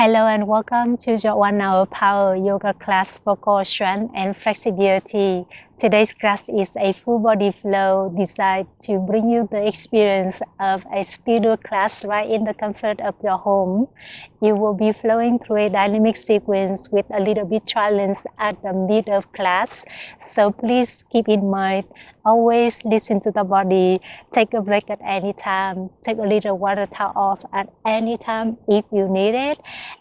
Hello and welcome to your 1 hour power yoga class for core strength and flexibility. Today's class is a full body flow designed to bring you the experience of a studio class right in the comfort of your home. You will be flowing through a dynamic sequence with a little bit challenge at the mid of class. So please keep in mind, always listen to the body. Take a break at any time. Take a little water towel off at any time if you need it.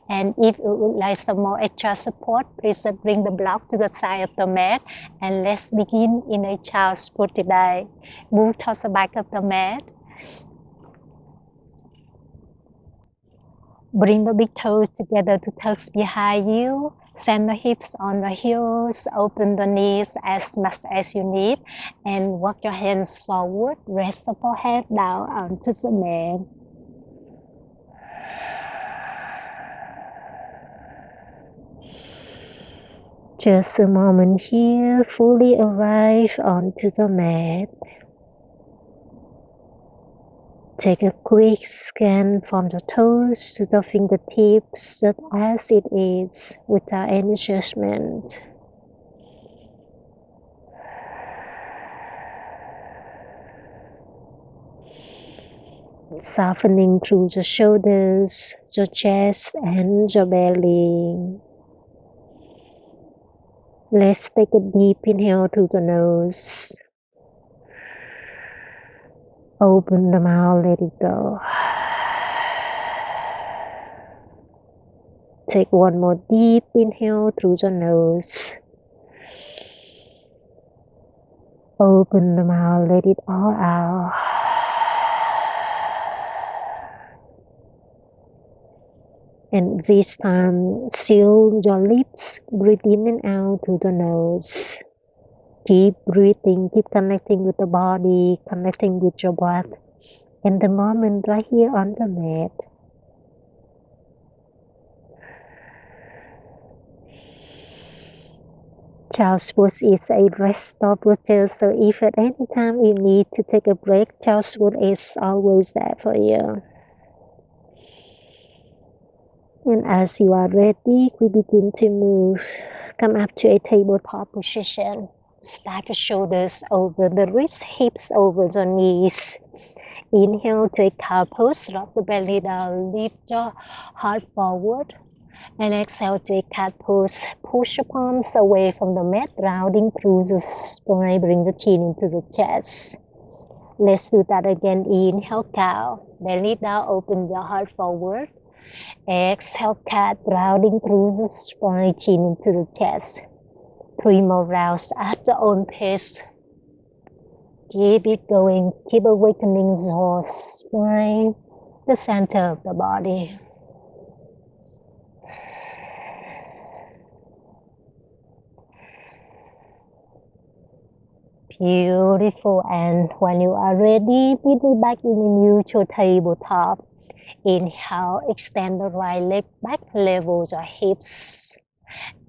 And if you would like some more extra support, please bring the block to the side of the mat. And let's begin in a child's pose today. Move towards the back of the mat. Bring the big toes together to tucks behind you. Send the hips on the heels. Open the knees as much as you need. And walk your hands forward. Rest the forehead down onto the mat. Just a moment here, fully arrive onto the mat. Take a quick scan from the toes to the fingertips, just as it is, without any judgment. Softening through the shoulders, your chest, and your belly. Let's take a deep inhale through the nose. Open the mouth, let it go. Take one more deep inhale through the nose. Open the mouth, let it all out. And this time, seal your lips, breathe in and out through the nose. Keep breathing, keep connecting with the body, connecting with your breath, and the moment right here on the mat. Child's pose is a rest stop posture, so if at any time you need to take a break, child's pose is always there for you. And as you are ready, we begin to move. Come up to a tabletop position. Stack the shoulders over the wrists, hips over the knees. Inhale, take cow pose, drop the belly down, lift your heart forward. And exhale, take cat pose. Push your palms away from the mat, rounding through the spine, bring the chin into the chest. Let's do that again. Inhale, cow, belly down, open your heart forward. Exhale, cat, rounding through the spine, chin into the chest. 3 more rounds at your own pace. Keep it going. Keep awakening your spine, the center of the body. Beautiful. And when you are ready, put it back in a neutral tabletop. Inhale, extend the right leg back, level your hips.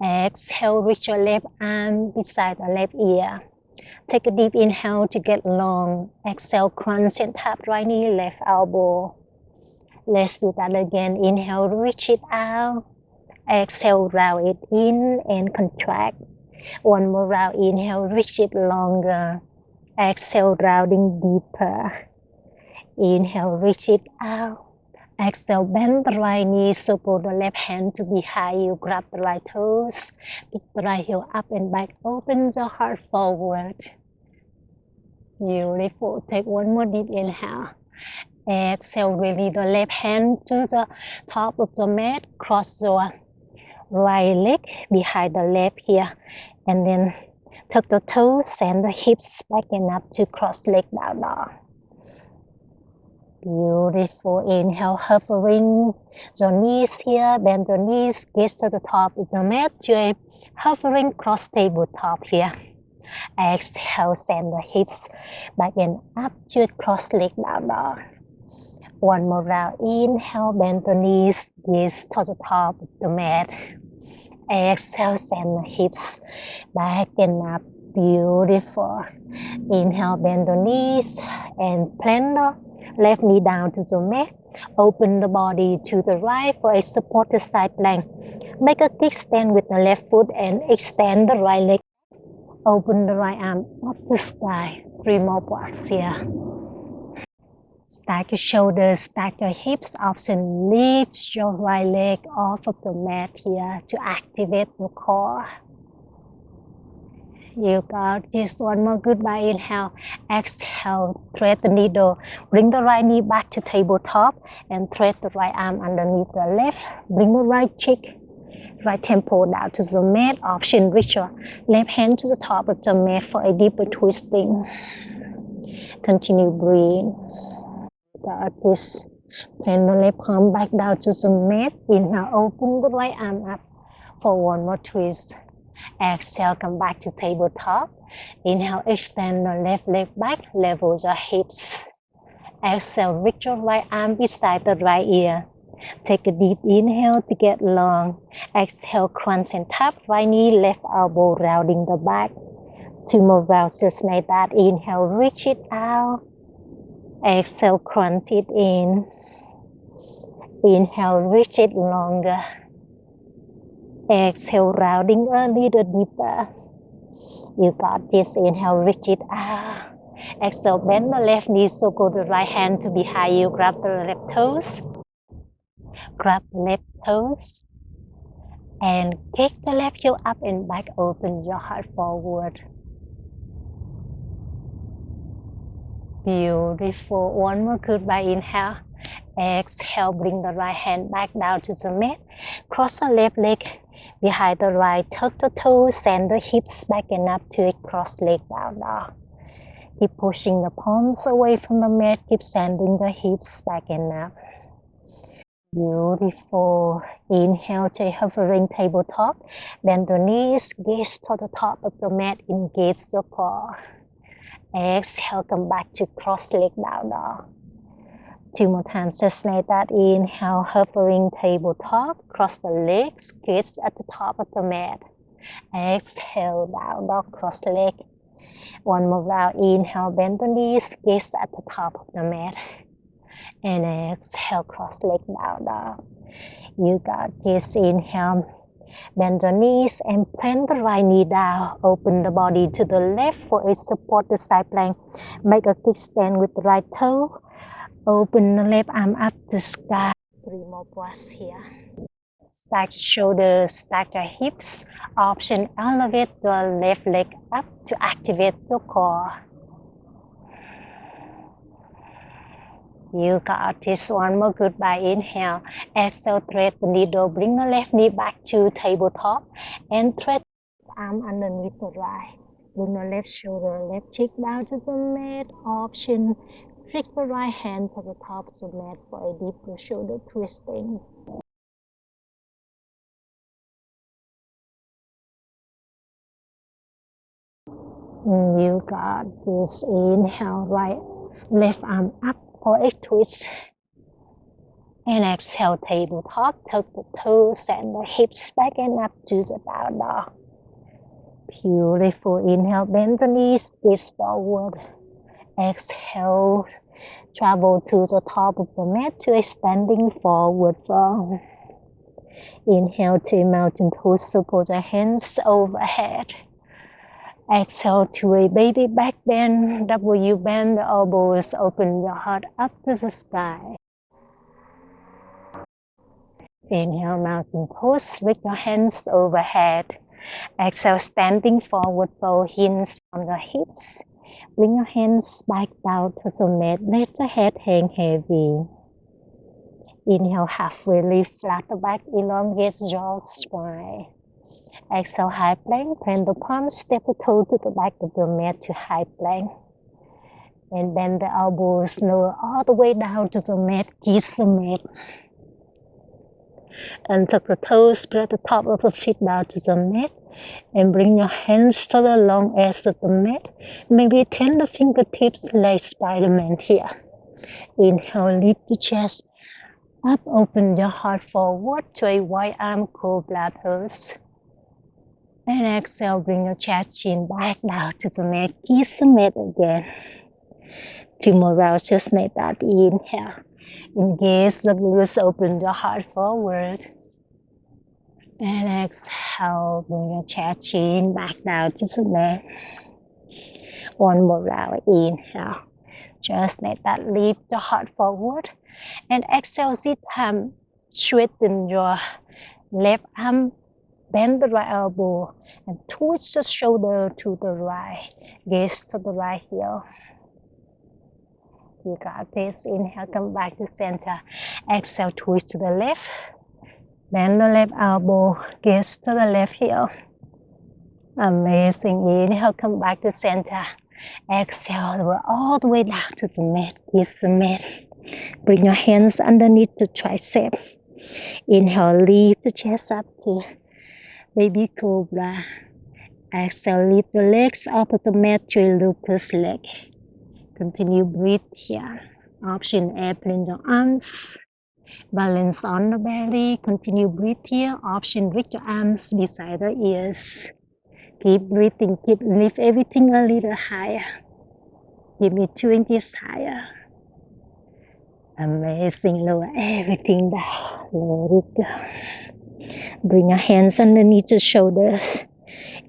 Exhale, reach your left arm beside the left ear. Take a deep inhale to get long. Exhale, crunch and tap right knee, left elbow. Let's do that again. Inhale, reach it out. Exhale, round it in and contract. One more round. Inhale, reach it longer. Exhale, rounding deeper. Inhale, reach it out. Exhale, bend the right knee, support the left hand to behind you, grab the right toes, pick the right heel up and back, open the heart forward. Beautiful. Take one more deep inhale. Exhale, release the left hand to the top of the mat, cross your right leg behind the left here, and then tuck the toes, send the hips back and up to cross leg down dog. Beautiful. Inhale, hovering your knees here, bend your knees, gaze to the top of the mat, to a hovering cross tabletop here. Exhale, send the hips back and up to cross leg down dog. One more round. Inhale, bend the knees, gaze to the top of the mat. Exhale, send the hips back and up. Beautiful. Inhale, bend the knees and plant the left knee down to the mat. Open the body to the right for a supported side plank. Make a kickstand with the left foot and extend the right leg. Open the right arm up the sky. 3 more breaths here. Stack your shoulders, stack your hips, option lift your right leg off of the mat here to activate the core. You got this. One more goodbye inhale. Exhale, thread the needle. Bring the right knee back to tabletop and thread the right arm underneath the left. Bring the right cheek, right temple down to the mat. Option reach your left hand to the top of the mat for a deeper twisting. Continue breathing. Got this. Bend the left palm back down to the mat. Inhale, open the right arm up for one more twist. Exhale, come back to tabletop. Inhale, extend the left leg back, level your hips. Exhale, reach your right arm beside the right ear. Take a deep inhale to get long. Exhale, crunch and tap, right knee, left elbow, rounding the back. 2 more rounds just like that. Inhale, reach it out. Exhale, crunch it in. Inhale, reach it longer. Exhale, rounding a little deeper. You got this. Inhale, reach it out. Exhale, bend the left knee, so go the right hand to behind you. Grab the left toes. Grab the left toes. And kick the left heel up and back. Open your heart forward. Beautiful. One more goodbye inhale. Exhale, bring the right hand back down to the mat. Cross the left leg behind the right. Tuck the toes, send the hips back and up to a cross leg down dog. Keep pushing the palms away from the mat. Keep sending the hips back and up. Beautiful. Inhale to a hovering tabletop. Bend the knees, gaze to the top of the mat, engage the core. Exhale, come back to cross leg down dog. 2 more times, just like that. Inhale, hovering tabletop, cross the legs, gaze at the top of the mat. Exhale, down dog, cross the leg. 1 more round. Inhale, bend the knees, gaze at the top of the mat. And exhale, cross leg down dog. You got this. Inhale, bend the knees and plant the right knee down. Open the body to the left for a supported side plank. Make a kickstand with the right toe. Open the left arm up to the sky. 3 more breaths here. Stack your shoulders, stack your hips. Option elevate the left leg up to activate the core. You got this. 1 more goodbye inhale. Exhale, thread the needle. Bring the left knee back to tabletop and thread the arm underneath the right. Bring the left shoulder, left cheek down to the mat. Option reach the right hand to the top of the mat for a deeper shoulder twisting. You got this. Inhale, right left arm up for a twist. And exhale, tabletop. Tuck the toes and the hips back and up to the down dog. Beautiful. Inhale, bend the knees, gaze forward. Exhale, travel to the top of the mat to a standing forward fold. Inhale to mountain pose, so put your hands overhead. Exhale to a baby back bend. W bend the elbows, open your heart up to the sky. Inhale, mountain pose, with your hands overhead. Exhale, standing forward fold, hinge on the hips. Bring your hands back down to the mat. Let the head hang heavy. Inhale, halfway lift, flat the back, elongate jaw, spine. Exhale, high plank. Plant the palms, step the toe to the back of the mat to high plank. And bend the elbows, lower all the way down to the mat, kiss the mat. And tuck the toes, spread the top of the feet down to the mat. And bring your hands to the long edge of the mat. Maybe turn the fingertips like Spider-Man here. Inhale, lift the chest up, open your heart forward to a wide arm cobra pose. And exhale, bring your chest chin back down to the mat. Kiss the mat again. 2 more rounds, just like that. Inhale. Engage the glutes, open your heart forward. And exhale, bring your chest chin back down to the mat. One more round. Inhale. Just like that. Lift your heart forward. And exhale, sit arm. Straighten your left arm. Bend the right elbow. And twist the shoulder to the right. Gaze to the right heel. You got this. Inhale, come back to center. Exhale, twist to the left. Bend the left elbow. Gaze to the left heel. Amazing. Inhale, come back to center. Exhale, all the way down to the mat. Kiss the mat. Bring your hands underneath the tricep. Inhale, lift the chest up to baby cobra. Exhale, lift the legs up of the mat to locust leg. Continue breathe here. Option airplane your arms. Balance on the belly. Continue breathe here. Option reach your arms beside the ears. Keep breathing. Keep lift everything a little higher. Give me 20 higher. Amazing. Lower everything down. Let it go. Bring your hands underneath the shoulders.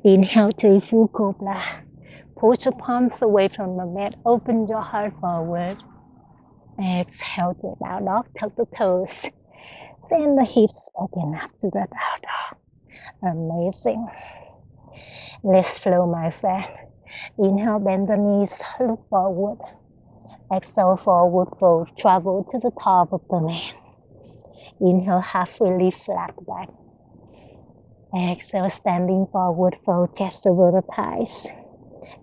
Inhale to full cobra. Push your palms away from the mat. Open your heart forward. Exhale to down dog. Tuck the toes. Send the hips back enough to the down dog. Amazing. Let's flow, my friend. Inhale, bend the knees. Look forward. Exhale, forward fold. Travel to the top of the mat. Inhale, halfway lift, flat back. Exhale, standing forward fold. Chest over the thighs.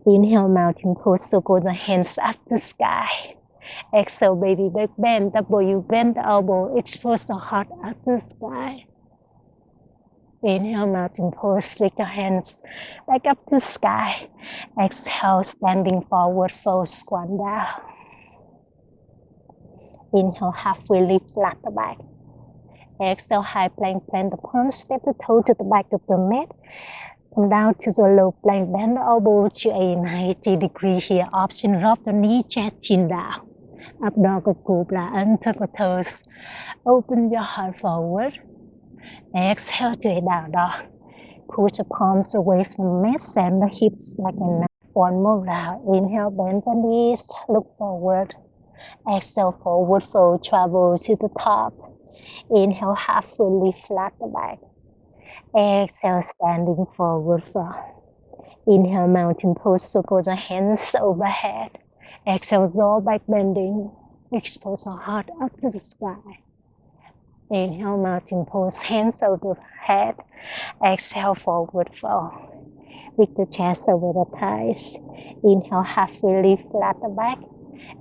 Inhale, mountain pose, so go the hands up the sky. Exhale, baby back bend, W, bend the elbow, expose the heart up the sky. Inhale, mountain pose, lift your hands back up to sky. Exhale, standing forward, fold, squat down. Inhale, halfway lift, flat the back. Exhale, high plank, plant the palms, step the toe to the back of the mat. Come down to the low plank, bend the elbow to a 90 degree here. Option, drop the knee, chest, chin down. Up dog of cobra, under the toes. Open your heart forward. Exhale to a down dog. Push the palms away from the mat, send the hips back and up. One more round. Inhale, bend the knees, look forward. Exhale, forward fold, travel to the top. Inhale, halfway lift, flat the back. Exhale, standing forward fold. Inhale, mountain pose, circle the hands overhead. Exhale, jaw back bending. Expose your heart up to the sky. Inhale, mountain pose, hands overhead. Exhale, forward fold. Lift the chest over the thighs. Inhale, halfway lift, flat the back.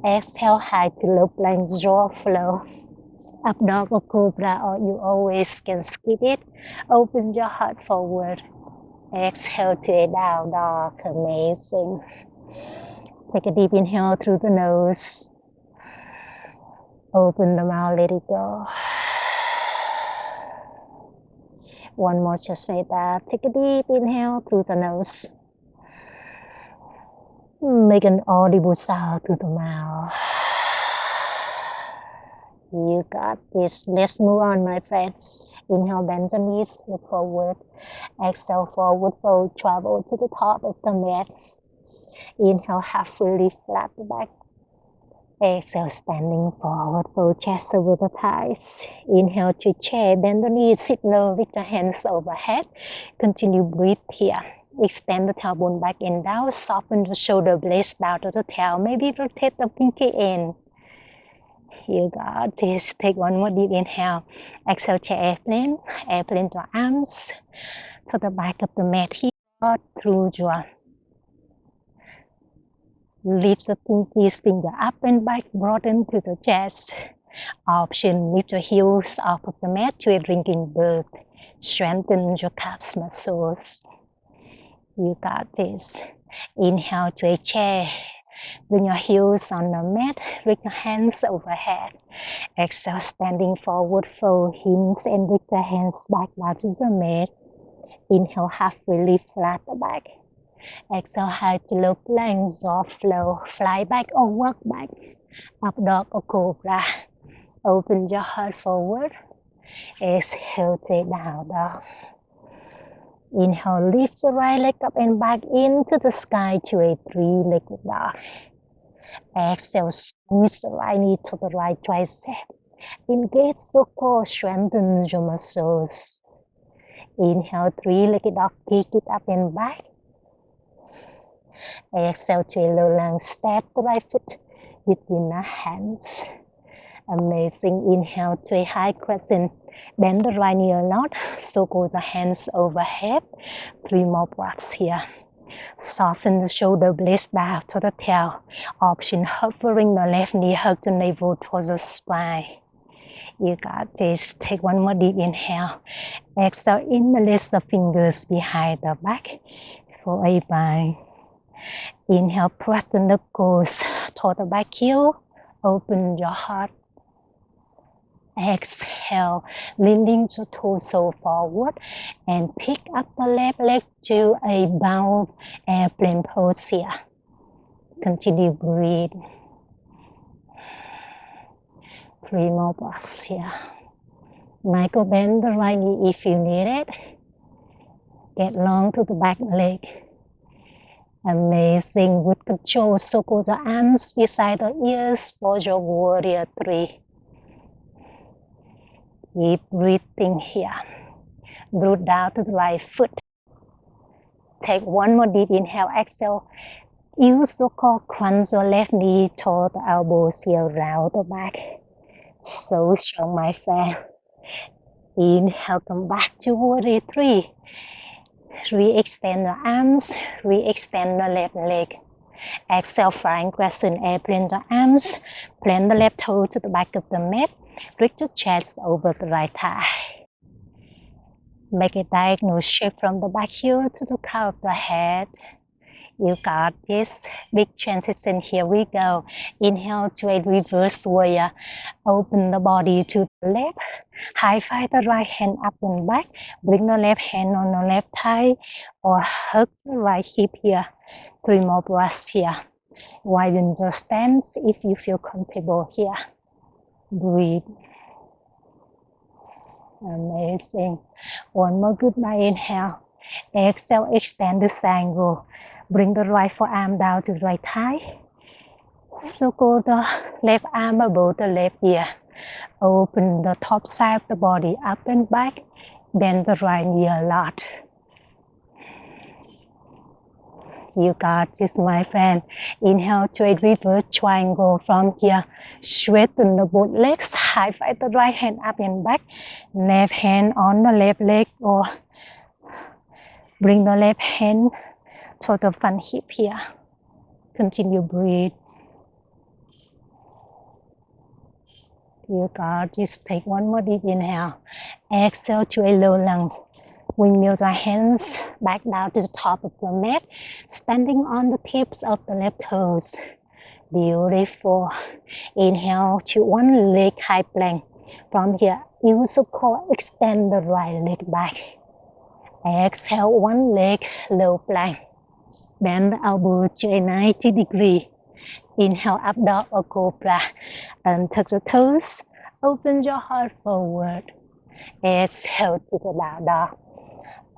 Exhale, high to low plank, jaw flow. Up dog or cobra, or you always can skip it. Open your heart forward. Exhale to a down dog. Amazing. Take a deep inhale through the nose. Open the mouth, let it go. One more, just like that. Take a deep inhale through the nose. Make an audible sound through the mouth. You got this. Let's move on, my friend. Inhale, bend the knees, look forward. Exhale, forward fold, travel to the top of the mat. Inhale, halfway lift, flat the back. Exhale, standing forward, fold chest over the thighs. Inhale to chair, bend the knees, sit low, lift the hands overhead. Continue breathe here. Extend the tailbone back and down, soften the shoulder blades down to the tail. Maybe rotate the pinky end. You got this. Take one more deep inhale. Exhale, chair airplane. Airplane your arms to the back of the mat here. Through your lift the pinky finger up and back, broaden to the chest. Option, lift your heels off of the mat to a drinking bird. Strengthen your calves muscles. You got this. Inhale to a chair. Bring your heels on the mat, reach your hands overhead. Exhale, standing forward, fold hands and reach your hands back down to the mat. Inhale, halfway lift, flat the back. Exhale, high to low plank, soft flow, fly back or walk back. Up dog or cobra. Open your heart forward. Exhale, take down dog. Inhale, lift the right leg up and back into the sky to a three-legged dog. Exhale, squeeze the right knee to the right tricep. Engage the core, strengthen your muscles. Inhale, three-legged dog, kick it up and back. Exhale to a low lunge, step the right foot between the hands. Amazing. Inhale to a high crescent. Bend the right knee a lot. Circle the hands overhead. 3 more breaths here. Soften the shoulder blades down to the tail. Option hovering the left knee, hug the navel towards the spine. You got this. Take one more deep inhale. Exhale, interlace the fingers behind the back for a bind. Inhale, press the knuckles toward the back heel. Open your heart. Exhale, leaning the torso forward and pick up the left leg to a bound airplane pose here. Continue breathe. 3 more breaths here. Micro bend the right knee if you need it. Get long to the back leg. Amazing. With control, circle the arms beside the ears for your warrior 3. Keep breathing here. Root down to the right foot. Take one more deep inhale. Exhale. Use the core, crunch your left knee toward the elbows here, round the back. So strong, my friend. Inhale, come back to warrior 3. Re-extend the arms. Re-extend the left leg. Exhale, flying crescent, airplane the arms. Plant the left toe to the back of the mat. Lift your chest over the right thigh. Make a diagonal shift from the back heel to the crown of the head. You got this. Big transition. Here we go. Inhale to a reverse warrior. Open the body to the left. High five the right hand up and back. Bring the left hand on the left thigh or hug the right hip here. 3 more breaths here. Widen your stance if you feel comfortable here. Breathe. Amazing. One more goodbye inhale. Exhale, extend the angle. Bring the right forearm down to the right thigh. Circle the left arm above the left ear. Open the top side of the body up and back. Bend the right knee a lot. You got this, my friend. Inhale to a reverse triangle from here. Straighten the both legs. High five the right hand up and back. Left hand on the left leg or bring the left hand to the front hip here. Continue breathe. You got this. Take one more deep inhale. Exhale to a low lunge. Windmill the hands back down to the top of the mat, standing on the tips of the left toes. Beautiful. Inhale to one leg high plank. From here, use the core, extend the right leg back. Exhale, one leg low plank. Bend the elbow to a 90 degree. Inhale, up dog or cobra. Untuck the toes. Open your heart forward. Exhale to the down dog.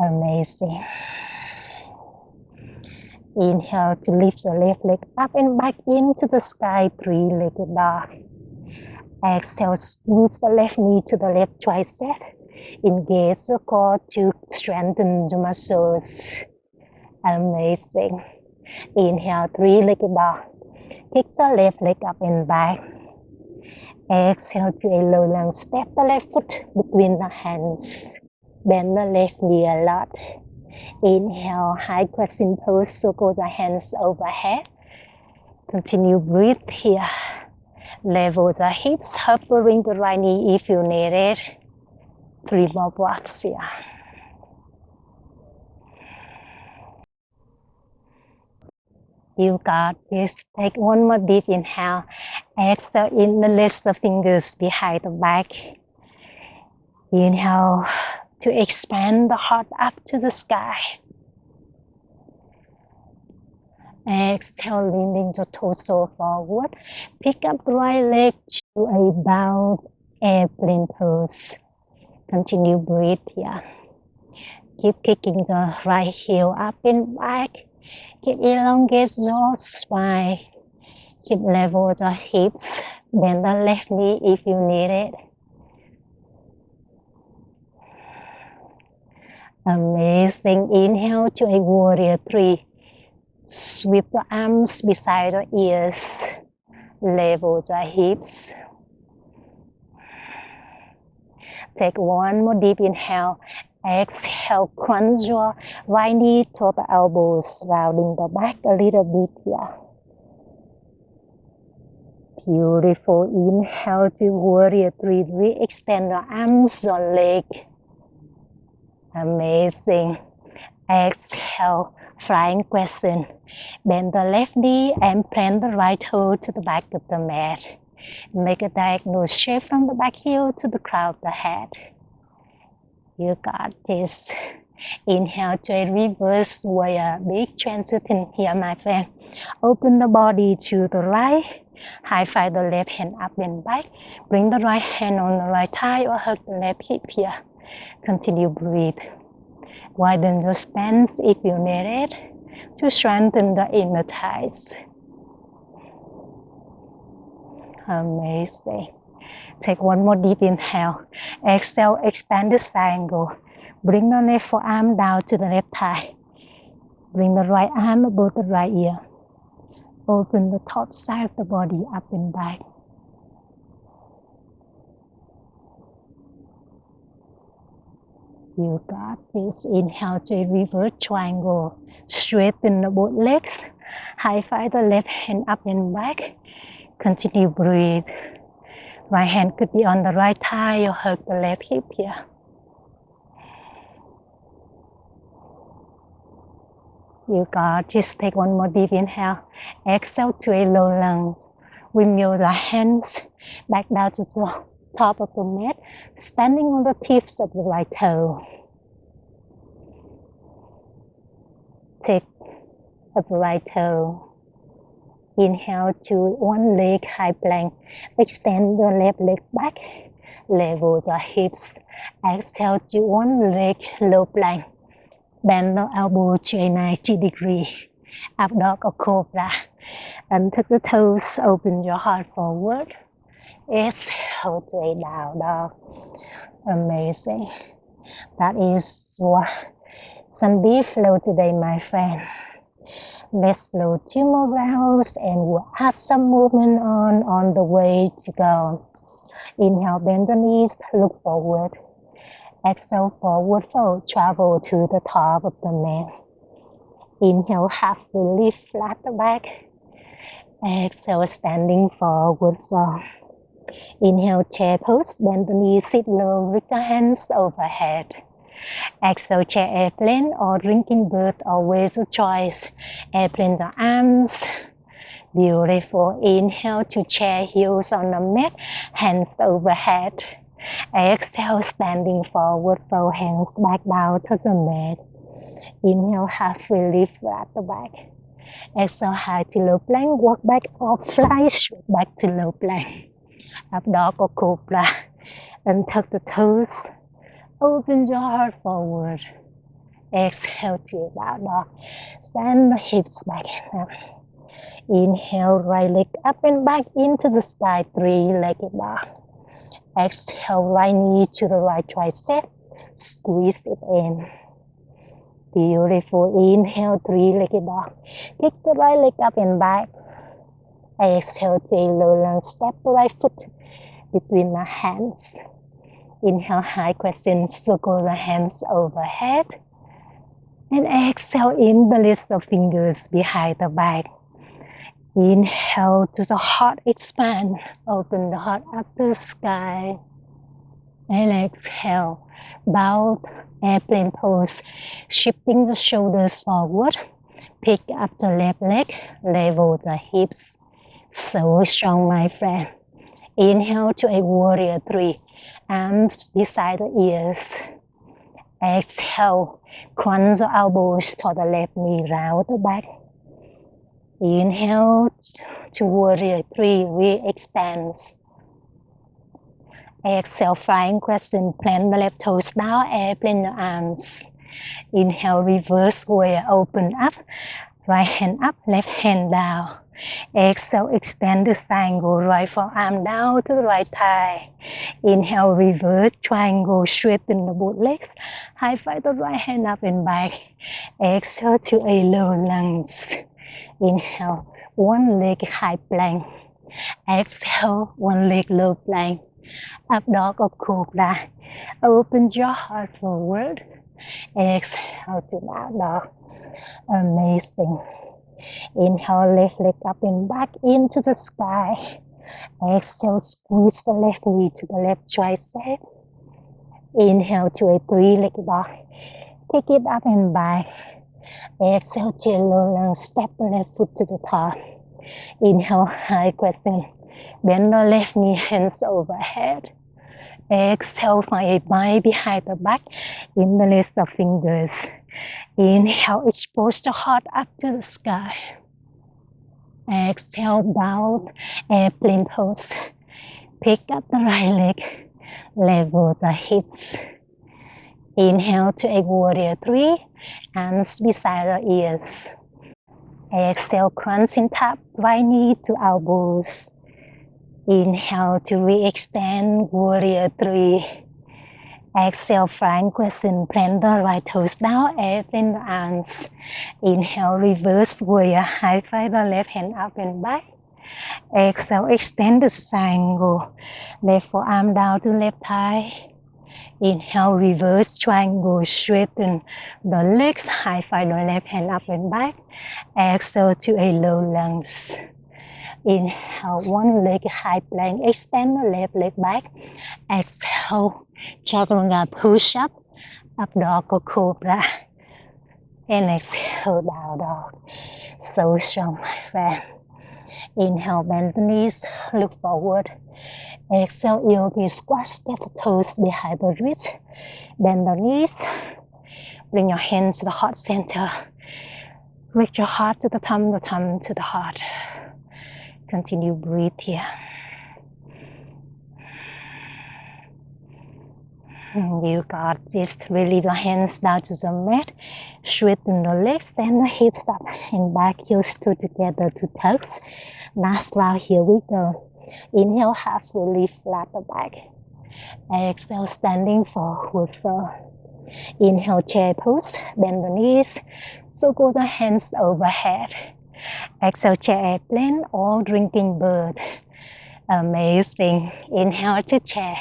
Amazing. Inhale to lift the left leg up and back into the sky, three-legged dog. Exhale, squeeze the left knee to the left tricep. Engage the core to strengthen the muscles. Amazing. Inhale, three-legged dog. Kick the left leg up and back. Exhale to a low lunge. Step the left foot between the hands. Bend the left knee a lot. Inhale, high crescent pose, circle the hands overhead. Continue breathe here. Level the hips, hovering the right knee if you need it. 3 more breaths here. You got this. Take one more deep inhale. Exhale, interlace the fingers behind the back. Inhale to expand the heart up to the sky. Exhale, leaning the torso forward. Pick up the right leg to a bound airplane pose. Continue breathe here. Keep kicking the right heel up and back. Keep elongate your spine. Keep level the hips. Bend the left knee if you need it. Amazing. Inhale to a warrior 3. Sweep the arms beside the ears. Level the hips. Take one more deep inhale. Exhale, crunch your right knee to the elbows, rounding the back a little bit here. Beautiful. Inhale to warrior 3. Re-extend your arms or leg. Amazing. Exhale, flying crescent. Bend the left knee and plant the right toe to the back of the mat. Make a diagonal shape from the back heel to the crown of the head. You got this. Inhale to a reverse warrior. Big transition here, my friend. Open the body to the right. High five the left hand up and back. Bring the right hand on the right thigh or hug the left hip here. Continue breathe. Widen your stance if you need it to strengthen the inner thighs. Amazing. Take one more deep inhale. Exhale, extend the triangle. Bring the left forearm down to the left thigh. Bring the right arm above the right ear. Open the top side of the body up and back. You got this. Inhale to a reverse triangle. Straighten the both legs. High five the left hand up and back. Continue breathe. Right hand could be on the right thigh or hug the left hip here. You got this. Take one more deep inhale. Exhale to a low lunge. Bring your right hands back down to the top of the mat, standing on the tips of the right toe. Tip of the right toe. Inhale to one leg high plank. Extend the left leg back. Level the hips. Exhale to one leg low plank. Bend the elbow to a 90 degree. Up dog or cobra. Untuck the toes. Open your heart forward. Exhale to a down dog. Amazing. That is your Sunday flow today, my friend. Let's flow 2 more rounds and we'll add some movement on the way to go. Inhale, bend the knees, look forward. Exhale, forward fold, travel to the top of the mat. Inhale, half fully flat the back. Exhale, standing forward fold. Inhale, chair pose, bend the knees, sit low, reach the hands overhead. Exhale, chair airplane or drinking bird, always a choice. Airplane the arms. Beautiful. Inhale to chair, heels on the mat, hands overhead. Exhale, standing forward, fold hands back down to the mat. Inhale, half relief, flat the back. Exhale, high to low plank, walk back or fly straight back to low plank. Up dog or cobra. Untuck the toes. Open your heart forward. Exhale to down dog. Stand the hips back and up. Inhale, right leg up and back into the sky, 3-legged dog. Exhale, right knee to the right tricep. Squeeze it in. Beautiful. Inhale, 3-legged dog. Kick the right leg up and back. Exhale to a low lunge. Step the right foot between the hands. Inhale, high crescent. Circle the hands overhead. And exhale, interlace the fingers behind the back. Inhale to the heart expand. Open the heart up to the sky. And exhale, bow, airplane pose. Shifting the shoulders forward. Pick up the left leg. Level the hips. So strong, my friend. Inhale to a warrior 3. Arms beside the ears. Exhale, crunch the elbows to the left knee, round the back. Inhale to warrior three, we expand. Exhale, flying crescent, plant the left toes down, airplane the arms. Inhale, reverse warrior, open up, right hand up, left hand down. Exhale, extend the triangle, right forearm down to the right thigh. Inhale, reverse triangle, straighten the both legs. High five the right hand up and back. Exhale to a low lunge. Inhale, one leg high plank. Exhale, one leg low plank. Up dog or cobra. Open your heart forward. Exhale to down dog. Amazing. Inhale, left leg up and back into the sky. Exhale, squeeze the left knee to the left tricep. Inhale to a three-legged dog. Take it up and back. Exhale, tail low lunge, step the left foot to the top. Inhale, high crescent. Bend the left knee, hands overhead. Exhale, find a bind behind the back. Interlace the fingers. Inhale, expose the heart up to the sky. Exhale, bow, airplane pose. Pick up the right leg, level the hips. Inhale to a warrior three, hands beside the ears. Exhale, crunching tap, right knee to elbows. Inhale to re-extend, warrior three. Exhale, flying crescent, plant the right toes down, airplane the arms. Inhale, reverse warrior, high five the left hand up and back. Exhale, extend the triangle, left forearm down to left thigh. Inhale, reverse triangle, straighten the legs, high five the left hand up and back. Exhale to a low lunge. Inhale, one leg high plank, extend the left leg back. Exhale, chaturanga push up dog or cobra. And exhale, down dog. So strong, my friend. Inhale, bend the knees, look forward. Exhale, yogi squat, step the toes behind the wrist. Bend the knees. Bring your hands to the heart center. Reach your heart to the thumb to the heart. Continue breathe here. You got this. Release your hands down to the mat. Straighten the legs, send the hips up and back. Heels two together to tucks. Last round, here we go. Inhale, half release, flat the back. Exhale, standing forward fold. Inhale, chair pose, bend the knees. Circle the hands overhead. Exhale, chair airplane or drinking bird. Amazing. Inhale to chair.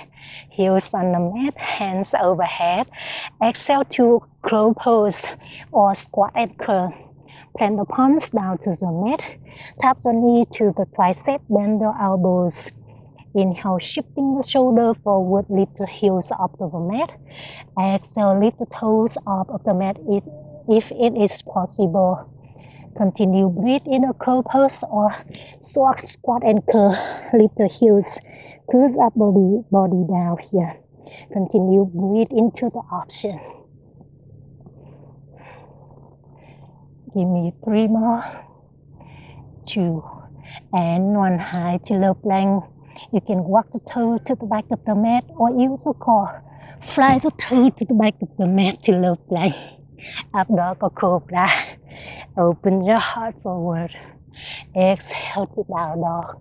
Heels on the mat, hands overhead. Exhale to crow pose or squat and curl. Plant the palms down to the mat. Tap the knee to the tricep, bend the elbows. Inhale, shifting the shoulder forward, lift the heels up to the mat. Exhale, lift the toes up of the mat if it is possible. Continue breathe in a curl pose or squat and curl. Lift the heels, cruise up body down here. Continue breathe into the option. Give me 3 more. 2 and 1. High to low plank. You can walk the toe to the back of the mat or use a core. Fly the toe to the back of the mat to low plank. Up dog or cobra. Open your heart forward. Exhale to down dog.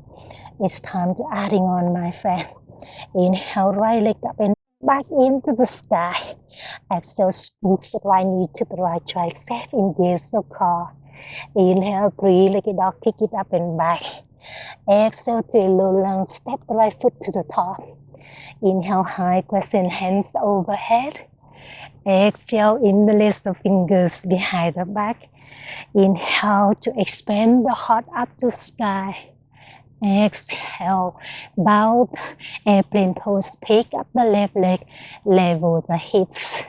It's time to adding on, my friend. Inhale, right leg up and back into the sky. Exhale, scoop the right knee to the right tricep. Engage the core. Inhale, three-legged dog, kick it up and back. Exhale to a low lunge, step the right foot to the top. Inhale, high crescent, hands overhead. Exhale, interlace the fingers behind the back. Inhale to expand the heart up to sky. Exhale, bow, airplane pose, pick up the left leg, level the hips.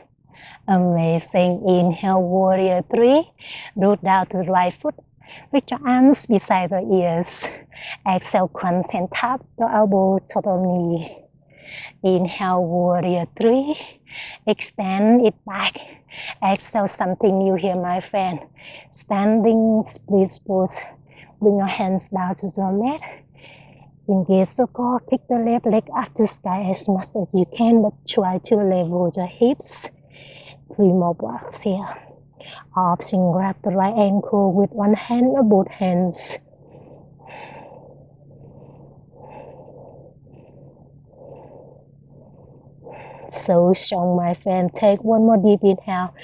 Amazing. Inhale, warrior three. Root down to the right foot. Reach your arms beside the ears. Exhale, crunch and tap the elbows to the knees. Inhale, warrior three. Extend it back. Exhale, something new here, my friend. Standing split pose Bring your hands down to the mat. Engage the core. Kick the left leg up to sky as much as you can, but try to level your hips. 3 more blocks here. Option, grab the right ankle with one hand or both hands. So strong, my friend. Take one more deep inhale.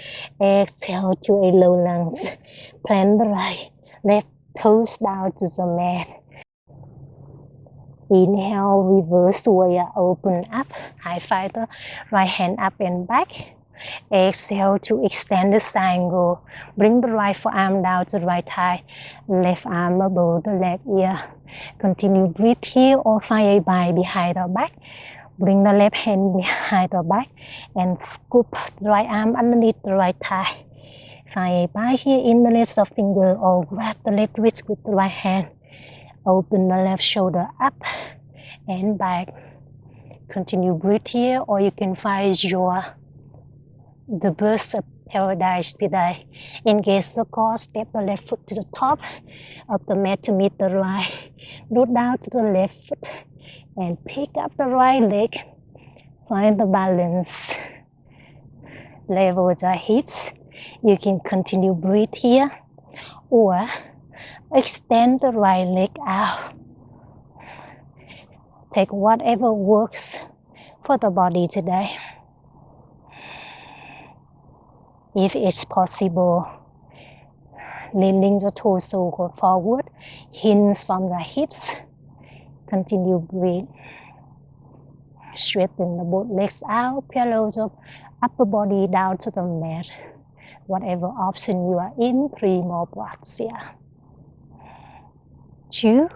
Exhale to a low lunge. Plant the right, left toes down to the mat. Inhale, reverse warrior, open up. High fighter, right hand up and back. Exhale to extend the triangle. Bring the right forearm down to the right thigh. Left arm above the left ear. Continue breathe here or find a bind behind the back. Bring the left hand behind the back and scoop the right arm underneath the right thigh. Find a bind here in the left of finger or grab the left wrist with the right hand. Open the left shoulder up and back. Continue breathe here or you can find the burst of paradise today. Engage the core, step the left foot to the top of the mat to meet the right. Root down to the left foot and pick up the right leg. Find the balance. Level the hips. You can continue breathe here or extend the right leg out. Take whatever works for the body today. If it's possible, leaning the torso forward, hinge from the hips. Continue breathe. Straighten the both legs out, pillow the upper body down to the mat. Whatever option you are in, 3 more blocks here. 2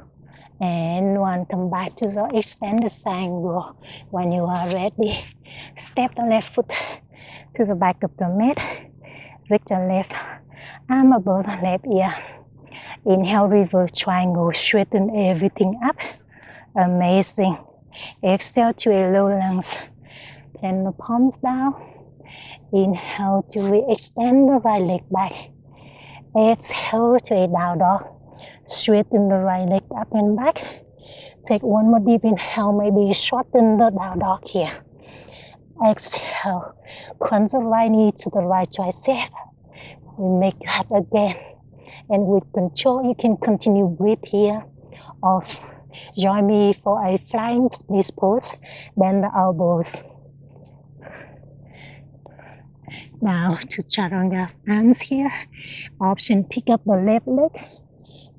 and 1. Come back to the extended triangle. When you are ready, step the left foot to the back of the mat. Reach the left arm above the left ear. Inhale, reverse triangle. Straighten everything up. Amazing. Exhale to a low lunge. Plant the palms down. Inhale to extend the right leg back. Exhale to a down dog. Straighten the right leg up and back. Take one more deep inhale. Maybe shorten the down dog here. Exhale. Crunch the right knee to the right tricep. We make that again. And with control, you can continue breathe here. Or join me for a flying split pose. Bend the elbows. Now to chaturanga arms here. Option, pick up the left leg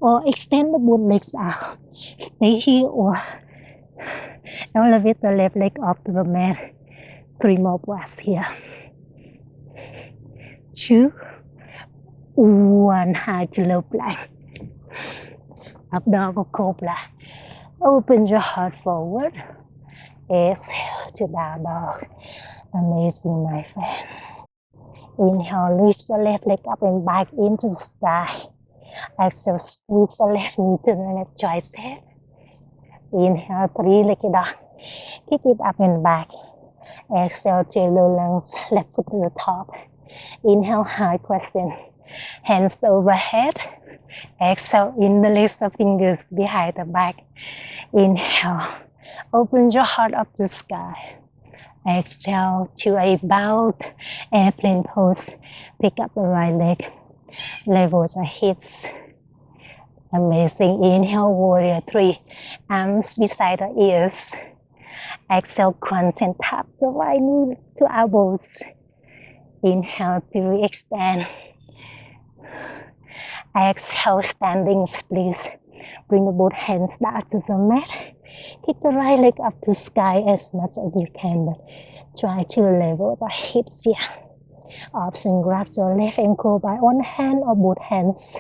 or extend the both legs out. Stay here or elevate the left leg up to the mat. 3 more breaths here. 2, 1. High to low plank. Up dog or cobra. Open your heart forward. Exhale to down dog. Amazing, my friend. Inhale, lift the left leg up and back into the sky. Exhale, squeeze the left knee to the left tricep. Inhale, 3-legged dog. Kick it up and back. Exhale, low lunge, left foot to the top. Inhale, high crescent. Hands overhead. Exhale, in the lift the fingers behind the back. Inhale, open your heart up to the sky. Exhale to a bowed airplane pose. Pick up the right leg. Level the hips. Amazing. Inhale, warrior 3. Arms beside the ears. Exhale, crunch and tap the right knee to elbows. Inhale to extend. Exhale, standing split. Bring the both hands down to the mat. Kick the right leg up to sky as much as you can, but try to level the hips here. Option, grab your left ankle by one hand or both hands.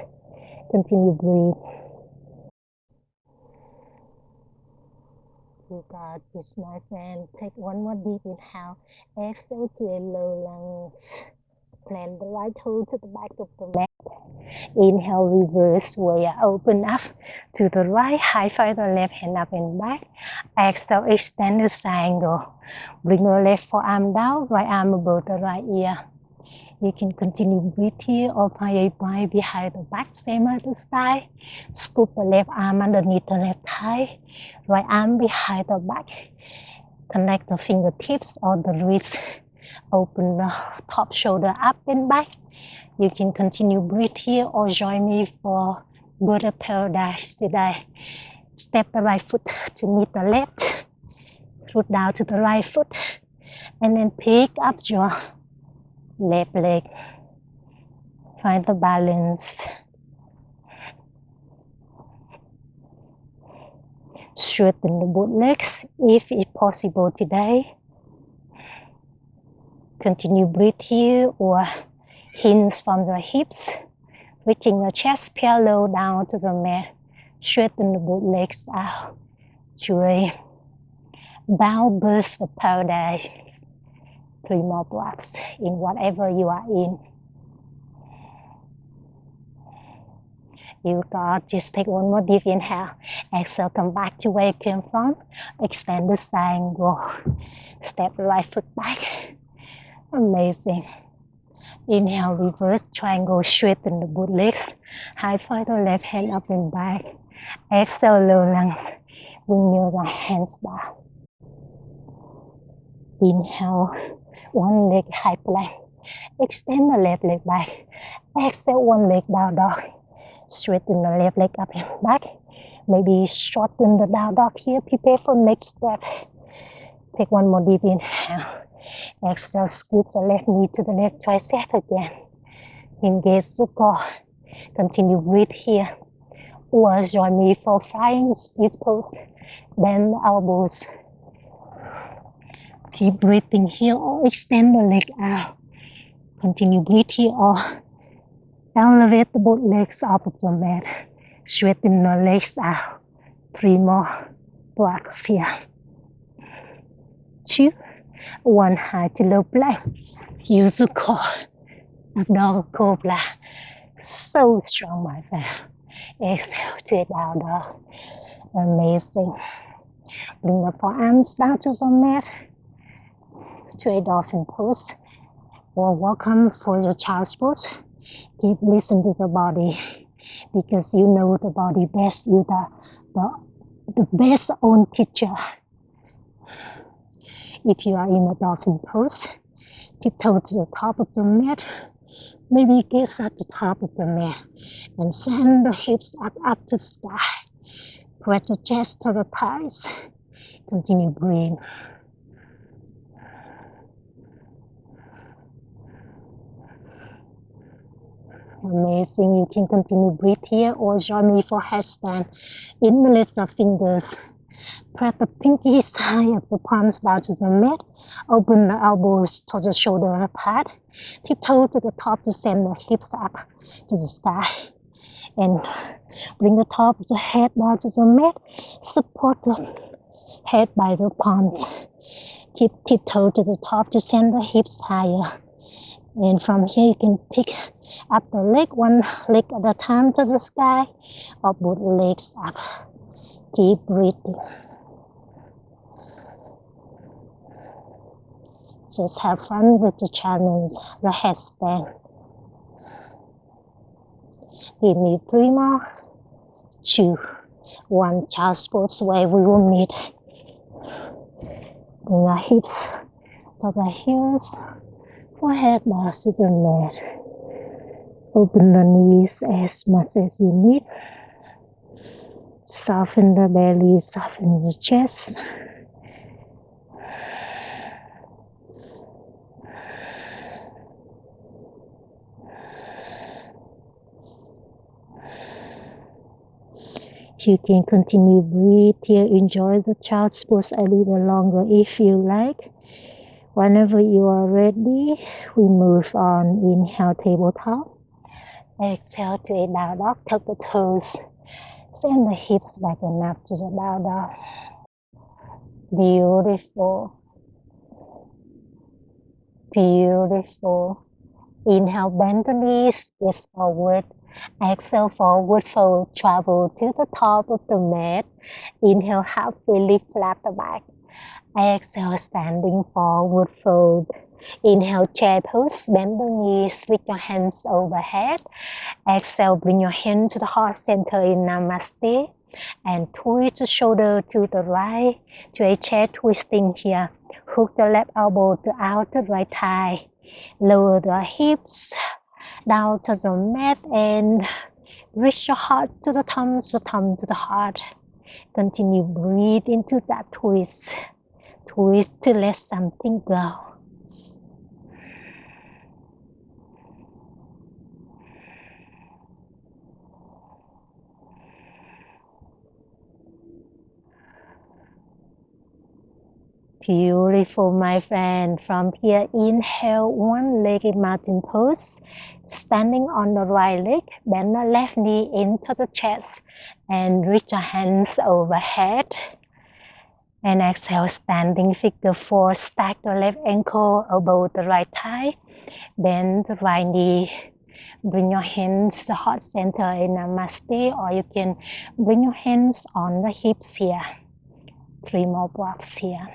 Continue breathe. You got this, my friend. Take one more deep inhale. Exhale to a low lunge. Plant the right toe to the back of the mat. Inhale, reverse warrior. Open up to the right. High five the left hand up and back. Exhale, extend the triangle. Bring the left forearm down. Right arm above the right ear. You can continue breathe here or tie by behind the back, same other side. Scoop the left arm underneath the left thigh, right arm behind the back. Connect the fingertips or the wrist. Open the top shoulder up and back. You can continue breathe here or join me for Buddha Paradise today. Step the right foot to meet the left. Root down to the right foot. And then pick up your left leg. Find the balance. Straighten the both legs if it's possible today. Continue breathe here or hinge from the hips, reaching the chest parallel down to the mat. Straighten the both legs out to a bound burst of paradise. 3 more breaths in whatever you are in. You got, just take 1 more deep inhale. Exhale, come back to where you came from. Extend the side angle. Step the right foot back. Amazing. Inhale, reverse triangle, straighten the both legs. High five the left hand up and back. Exhale, low lungs. Bring your right hands down. Inhale, one leg high plank. Extend the left leg back. Exhale, one leg down dog. Straighten the left leg up and back. Maybe shorten the down dog here. Prepare for next step. Take 1 more deep inhale. Exhale, squeeze the left knee to the left tricep again. Engage the core. Continue breathe here. Or join me for flying split pose. Bend the elbows. Keep breathing here or extend the leg out. Continue breathe here or elevate the both legs up of the mat. Straighten the legs out. 3 more breaths here. 2, 1, high to low plank. Use the core. Abdominal cobra. So strong, my friend. Exhale to a down dog. Amazing. Bring the forearms down to the mat. To a dolphin pose. Or welcome for your child's pose. Keep listening to the body. Because you know the body best. You the best own teacher. If you are in a dolphin pose, tiptoe to the top of the mat. Maybe gaze at the top of the mat. And send the hips up to the sky. Press the chest to the thighs. Continue breathing. Amazing. You can continue breathe here or join me for headstand. Interlace the fingers. Press the pinky side of the palms down to the mat. Open the elbows to the shoulder apart. Tiptoe to the top to send the hips up to the sky. And bring the top of the head down to the mat. Support the head by the palms. Keep tiptoe to the top to send the hips higher. And from here you can pick up the leg, 1 leg at a time to the sky, or both legs up. Keep breathing. Just have fun with the challenge, the headstand. Give me 3 more. 2, 1. Child's pose where we will meet. Bring our hips to the heels. Forehead down to the mat. Open the knees as much as you need. Soften the belly, soften the chest. You can continue breathe here. Enjoy the child's pose a little longer if you like. Whenever you are ready, we move on. Inhale, tabletop. Exhale to a down dog. Tuck the toes. Send the hips back and up to the down dog. Beautiful. Beautiful. Inhale, bend the knees, lift forward. Exhale, forward fold, travel to the top of the mat. Inhale, halfway lift, flat the back. Exhale, standing forward fold. Inhale, chair pose, bend the knees, lift your hands overhead. Exhale, bring your hand to the heart center in Namaste. And twist the shoulder to the right to a chair twisting here. Hook the left elbow to out the right thigh. Lower the hips down to the mat and reach your heart to the thumb to the heart. Continue breathe into that twist. Twist to let something go. Beautiful, my friend. From here, inhale, one-legged mountain pose. Standing on the right leg, bend the left knee into the chest and reach your hands overhead. And exhale, standing figure four. Stack the left ankle above the right thigh. Bend the right knee. Bring your hands to the heart center in Namaste, or you can bring your hands on the hips here. 3 more blocks here.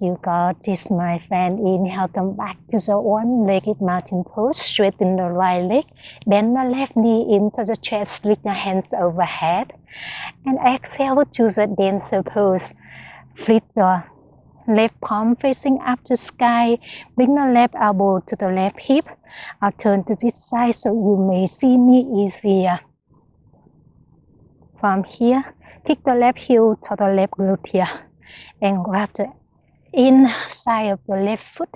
You got this, my friend. Inhale, come back to the one-legged mountain pose. Straighten the right leg. Bend the left knee into the chest. Lift your hands overhead. And exhale to the dancer pose. Flip the left palm facing up to sky. Bring the left elbow to the left hip. I'll turn to this side so you may see me easier. From here, kick the left heel to the left glute here. And grab the inside of the left foot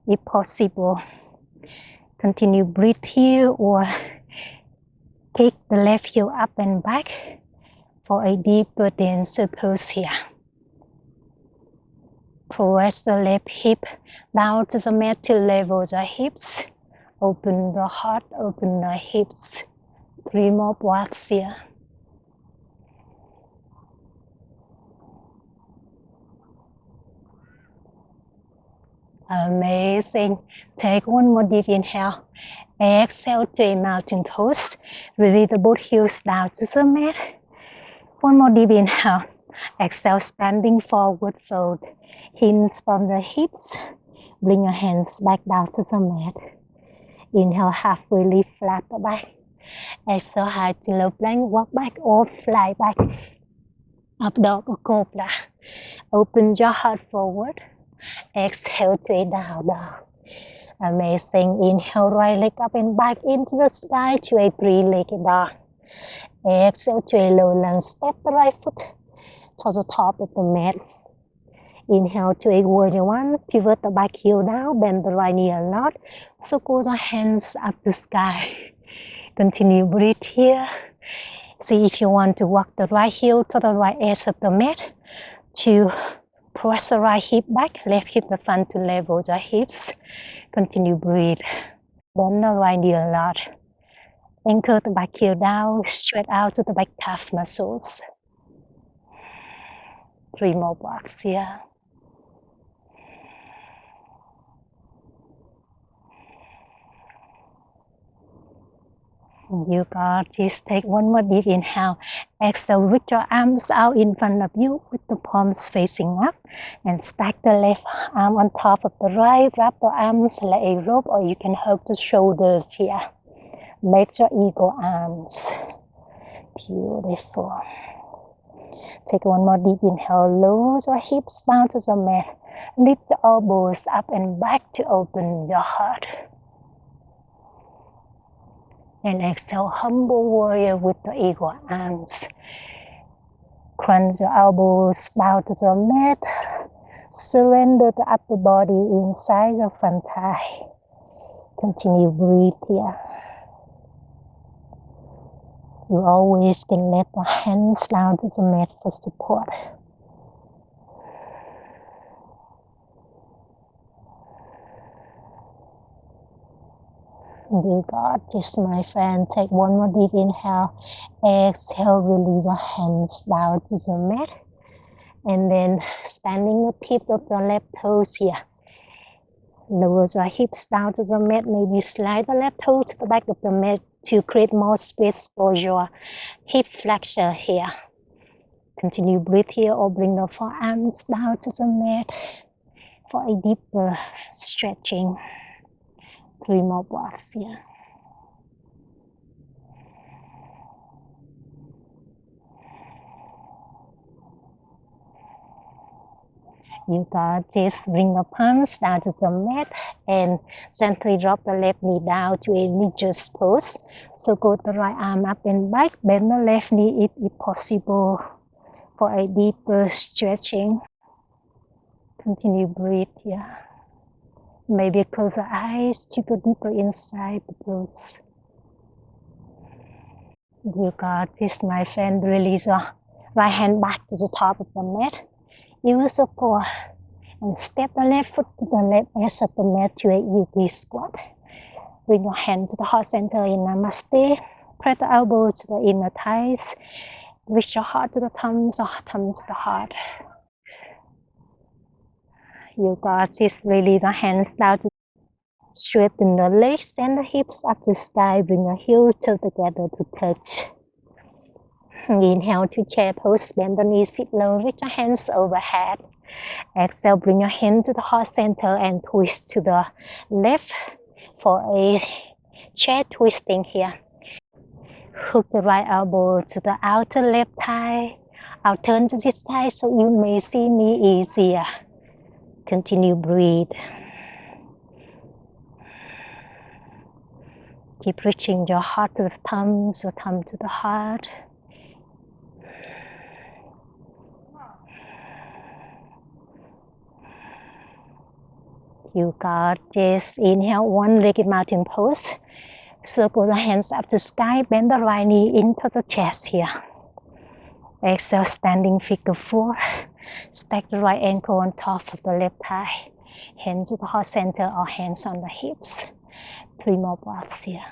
if possible. Continue breathe here or kick the left heel up and back for a deeper dancer pose here. Press the left hip down to the mat to level the hips. Open the heart, open the hips. 3 more blocks here. Amazing. Take one more deep inhale. Exhale to a mountain pose. Release the both heels down to the mat. One more deep inhale. Exhale, standing forward fold. Hinge from the hips. Bring your hands back down to the mat. Inhale, halfway lift, flat the back. Exhale, high to low plank, walk back or fly back. Up dog or cobra. Open your heart forward. Exhale to a down dog. Amazing. Inhale, right leg up and back into the sky to a 3-legged dog. Exhale to a low lunge. Step the right foot to the top of the mat. Inhale to a warrior one. Pivot the back heel down. Bend the right knee a lot. Circle the hands up to sky. Continue breathe here. See if you want to walk the right heel to the right edge of the mat. To press the right hip back, left hip the front to level the hips. Continue breathe. Bend the right knee a lot. Anchor the back heel down, stretch out to the back calf muscles. 3 more blocks here. You got this. Take one more deep inhale. Exhale, reach your arms out in front of you with the palms facing up. And stack the left arm on top of the right. Wrap the arms like a rope, or you can hug the shoulders here. Make your eagle arms. Beautiful. Take one more deep inhale. Lower your hips down to the mat. Lift the elbows up and back to open your heart. And exhale, humble warrior with the eagle arms. Crunch your elbows down to the mat. Surrender the upper body inside your front thigh. Continue breathe here. You always can let the hands down to the mat for support. You got this, my friend. Take one more deep inhale. Exhale, release your hands down to the mat. And then standing the tip of the left toes here. Lower your hips down to the mat. Maybe slide the left toe to the back of the mat to create more space for your hip flexor here. Continue breathe here or bring the forearms down to the mat for a deeper stretching. 3 more breaths here. You got this. Bring the palms down to the mat and gently drop the left knee down to a religious pose. So go the right arm up and back. Bend the left knee if possible for a deeper stretching. Continue breathe here. Maybe close the eyes to go deeper inside the pose. You got this, my friend. Release your right hand back to the top of the mat. Use support and step the left foot to the left edge of the mat to a yogi squat. Bring your hand to the heart center in Namaste. Press the elbows to the inner thighs. Reach your heart to the thumbs or thumb to the heart. You got this. Release the hands down to straighten the legs, send the hips up to the sky. Bring your heels together to touch. Inhale to chair pose, bend the knees, sit low, reach your hands overhead. Exhale, bring your hand to the heart center and twist to the left for a chair twisting here. Hook the right elbow to the outer left thigh. I'll turn to this side so you may see me easier. Continue breathe. Keep reaching your heart to the thumbs or thumb to the heart. You got this. Inhale, one-legged mountain pose. Circle the hands up to sky. Bend the right knee into the chest here. Exhale, standing figure 4. Stack the right ankle on top of the left thigh. Hands to the heart center or hands on the hips. 3 more breaths here.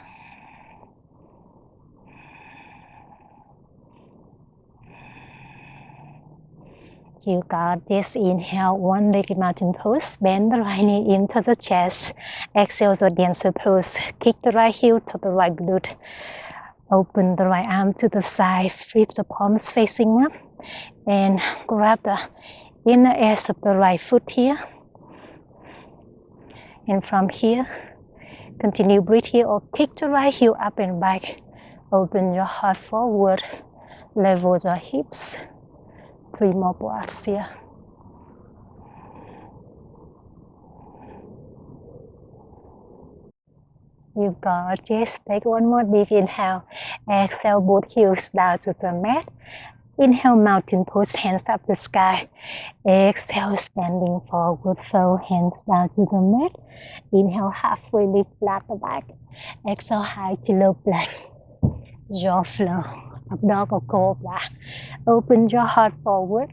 You got this. Inhale, one-legged mountain pose. Bend the right knee into the chest. Exhale, the dancer pose. Kick the right heel to the right glute. Open the right arm to the side. Flip the palms facing up. And grab the inner edge of the right foot here. And from here, continue breathe here or kick the right heel up and back. Open your heart forward. Level the hips. 3 more breaths here. You got this. Take one more deep inhale. Exhale, both heels down to the mat. Inhale, mountain pose, hands up to the sky. Exhale, standing forward, fold hands down to the mat. Inhale, halfway lift, flat the back. Exhale, high to low plank. Jaw flow. Up dog or cobra. Open your heart forward.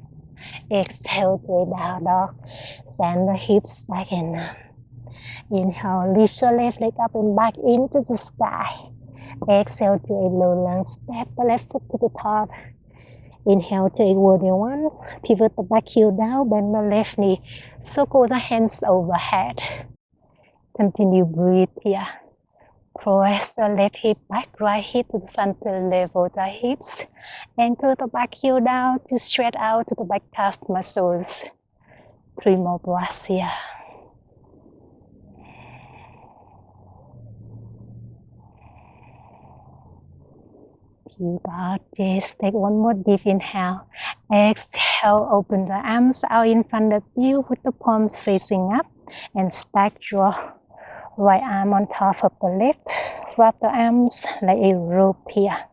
Exhale to a down dog. Send the hips back and up. Inhale, lift your left leg up and back into the sky. Exhale to a low lunge. Step the left foot to the top. Inhale, take warrior 1. Pivot the back heel down. Bend the left knee. Circle the hands overhead. Continue breathe here. Press the left hip back, right hip to the front to level the hips. Anchor the back heel down to stretch out to the back calf muscles. 3 more breaths here. You got this. Take one more deep inhale. Exhale, open the arms out in front of you with the palms facing up. And stack your right arm on top of the left. Wrap the arms like a rope here.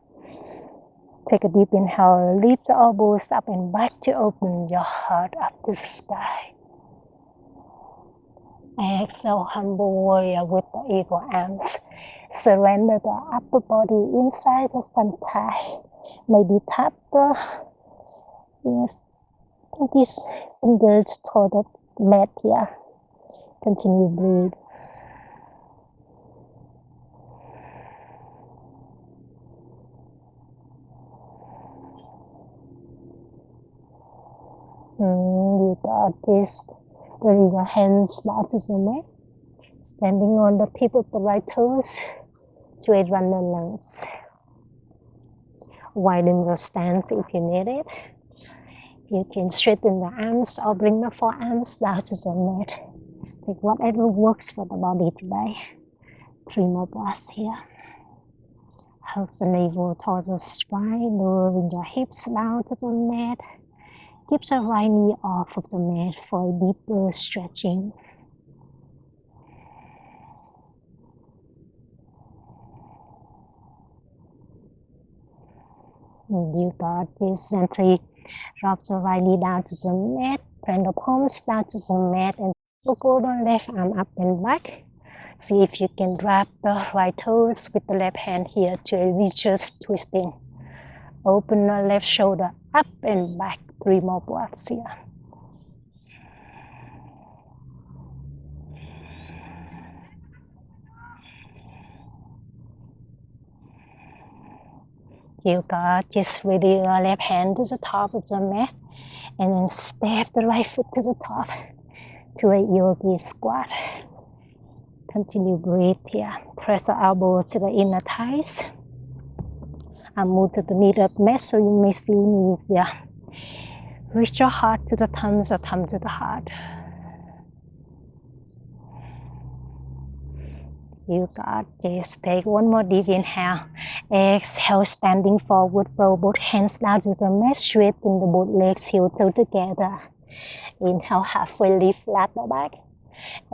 Take a deep inhale. Lift the elbows up and back to open your heart up to the sky. Exhale, humble warrior with the eagle arms. Surrender the upper body inside the front thigh. Maybe tap the these fingers toward the mat here. Continue breathe. You got this. Release your hands down to the mat. Standing on the tip of the right toes. straight run the lungs. Widen your stance if you need it. You can straighten the arms or bring the forearms down to the mat. Take whatever works for the body today. 3 more breaths here. Hold the navel towards the spine, lowering your hips down to the mat. Keep the right knee off of the mat for a deeper stretching. You got this. Gently drop the right knee down to the mat. Bring the palms down to the mat and go the left arm up and back. See if you can wrap the right toes with the left hand here to a vicious twisting. Open the left shoulder up and back. 3 more breaths here. You got just ready your left hand to the top of the mat and then step the right foot to the top to a yogi squat. Continue breathe here. Press the elbows to the inner thighs. And move to the middle of the mat so you may see knees here. Reach your heart to the thumbs or thumb to the heart. You got this. Take one more deep inhale. Exhale, standing forward, roll both hands down to the mat, straighten the both legs, heel toe together. Inhale, halfway lift, flat the back.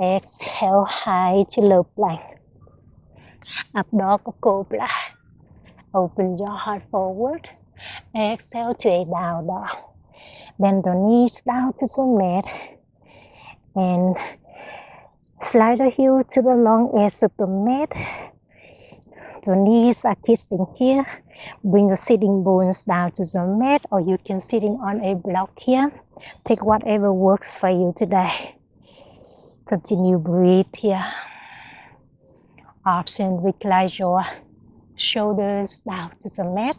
Exhale, high to low plank. Up dog or cobra. Open your heart forward. Exhale to a down dog. Bend the knees down to the mat. And slide the heel to the long edge of the mat. The knees are kissing here. Bring the sitting bones down to the mat, or you can sitting on a block here. Take whatever works for you today. Continue breathe here. Option, recline your shoulders down to the mat.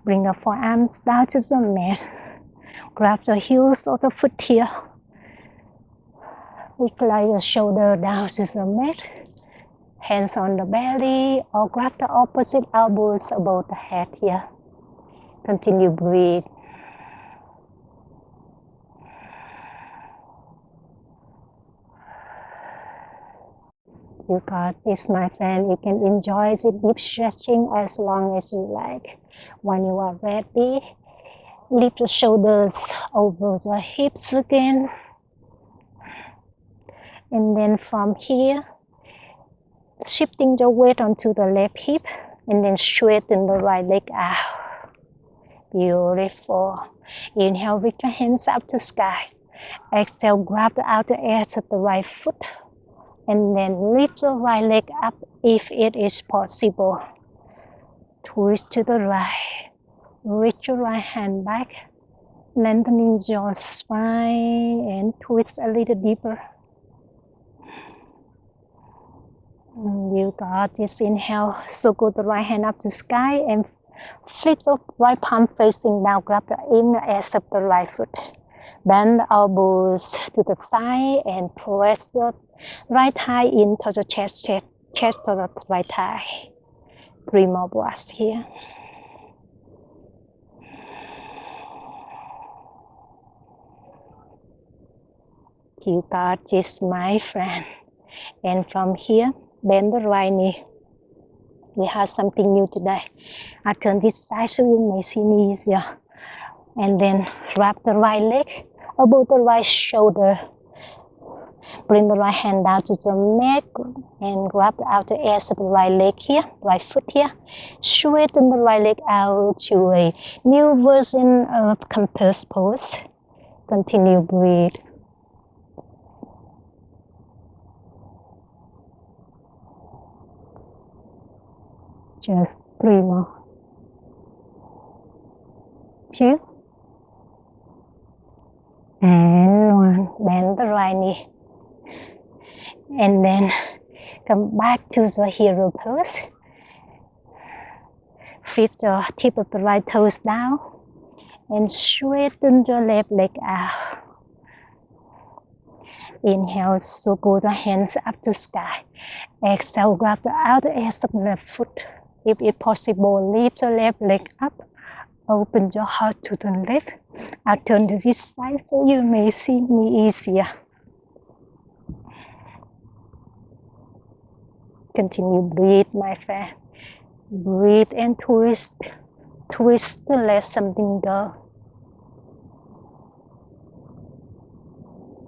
Bring the forearms down to the mat. Grab the heels of the foot here. Recline the shoulder down to the mat. Hands on the belly or grab the opposite elbows above the head here. Continue breathe. You got this, my friend. You can enjoy the deep stretching as long as you like. When you are ready, lift the shoulders over the hips again. And then from here, shifting the weight onto the left hip and then straighten the right leg out. Beautiful. Inhale, reach your hands up to sky. Exhale, grab the outer edge of the right foot and then lift the right leg up if it is possible. Twist to the right. Reach your right hand back, lengthening your spine and twist a little deeper. You got this. Inhale, circle the right hand up to sky and flip the right palm facing down. Grab the inner edge of the right foot. Bend the elbows to the side and press the right thigh into the chest to the right thigh. 3 more breaths here. You got this, my friend. And from here, bend the right knee. We have something new today. I turn this side so you may see me easier. And then wrap the right leg above the right shoulder. Bring the right hand down to the mat and grab the outer edge of the right leg here, right foot here. Straighten the right leg out to a new version of compass pose. Continue breathe. Just 3 more. 2. And 1. Bend the right knee. And then come back to the hero pose. Flip the tip of the right toes down and straighten the left leg out. Inhale, so pull the hands up to sky. Exhale, grab the outer edge of the left foot. If it's possible, lift the left leg up. Open your heart to the left. I'll turn to this side so you may see me easier. Continue, breathe, my friend. Breathe and twist. Twist to let something go.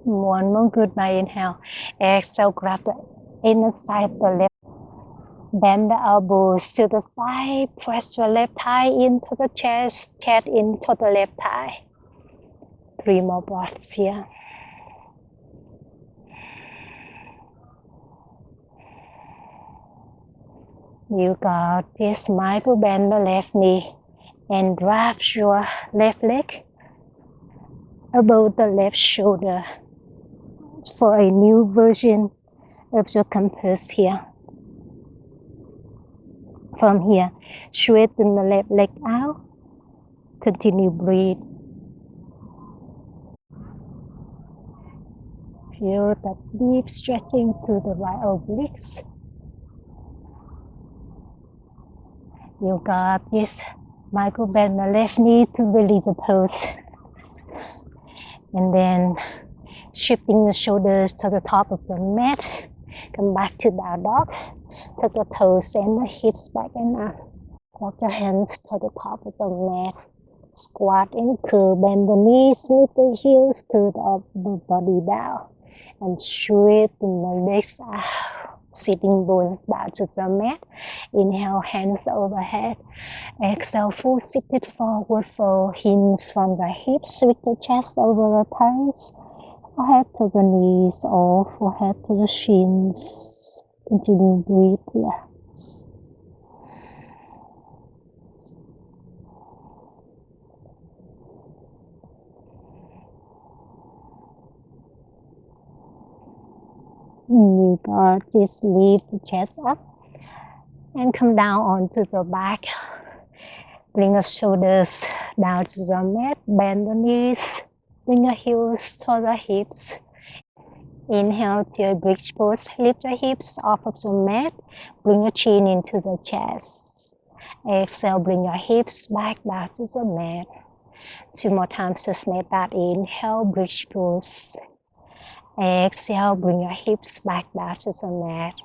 One more goodbye inhale. Exhale, grab the inner side of the left. Bend the elbows to the side. Press your left thigh into the chest. Chest into the left thigh. 3 more breaths here. You got this. Micro bend the left knee and wrap your left leg above the left shoulder for a new version of your compass here. From here, straighten the left leg out. Continue, breathe. Feel that deep stretching through the right obliques. You got this. Micro bend the left knee to release the pose. And then shifting the shoulders to the top of the mat. Come back to down dog. Tuck the toes and the hips back and up. Walk your hands to the top of the mat. Squat and curl. Bend the knees, lift the heels, curl the body down. And straighten the legs out. Sitting bones down to the mat. Inhale, hands overhead. Exhale, full seated forward fold. Hinge from the hips with the chest over the thighs. Forehead to the knees or forehead to the shins. Continue, breathe here. You got just lift the chest up and come down onto the back. Bring the shoulders down to the mat, bend the knees, bring the heels to the hips. Inhale to your bridge pose, lift the hips off of the mat, bring your chin into the chest. Exhale, bring your hips back down to the mat. 2 more times, just make that. Inhale, bridge pose. Exhale, bring your hips back down to the mat.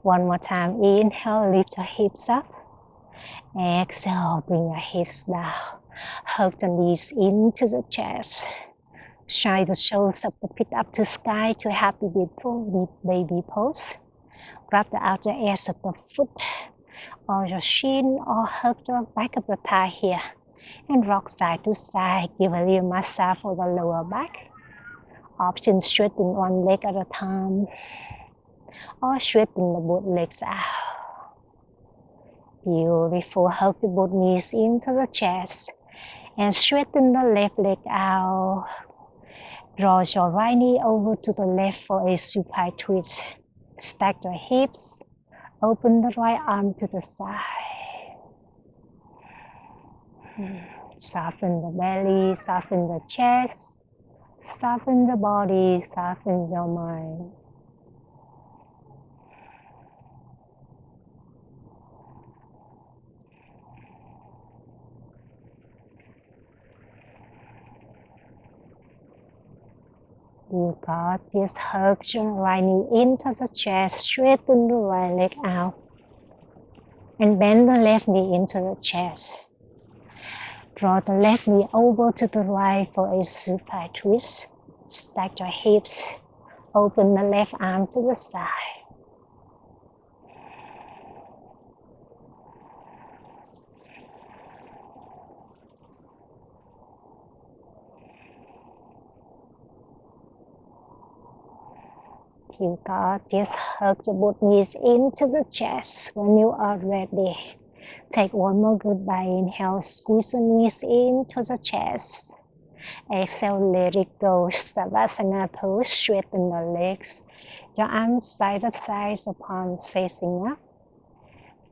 1 more time, inhale, lift your hips up. Exhale, bring your hips down. Hug the knees into the chest. Shine the soles of the feet up to sky to a happy, beautiful baby pose. Grab the outer edge of the foot or your shin or hug the back of the thigh here. And rock side to side. Give a little massage for the lower back. Option straighten one leg at a time. Or straighten the both legs out. Beautiful. Hug the both knees into the chest. And straighten the left leg out. Draw your right knee over to the left for a supine twist. Stack your hips. Open the right arm to the side. Soften the belly, soften the chest. Soften the body, soften your mind. You got just hug your right knee into the chest, straighten the right leg out. And bend the left knee into the chest. Draw the left knee over to the right for a supine twist. Stack your hips. Open the left arm to the side. You got just hug the both knees into the chest when you are ready. Take 1 more goodbye inhale, squeeze the knees into the chest. Exhale, let it go. Savasana pose, straighten the legs. Your arms by the sides, the palms facing up.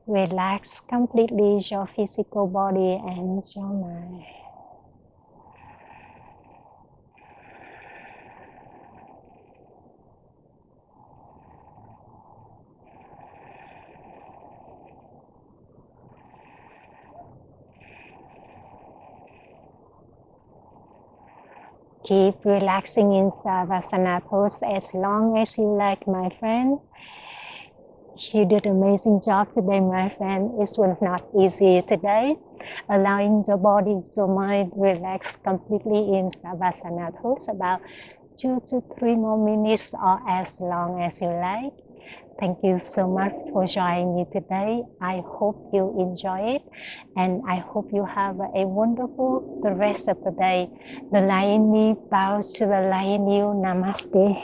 Relax completely your physical body and your mind. Keep relaxing in Savasana pose as long as you like, my friend. You did an amazing job today, my friend. It was not easy today. Allowing the body, the mind relax completely in Savasana pose about 2 to 3 more minutes or as long as you like. Thank you so much for joining me today. I hope you enjoy it and I hope you have a wonderful the rest of the day. The lion bows to the lion. Namaste.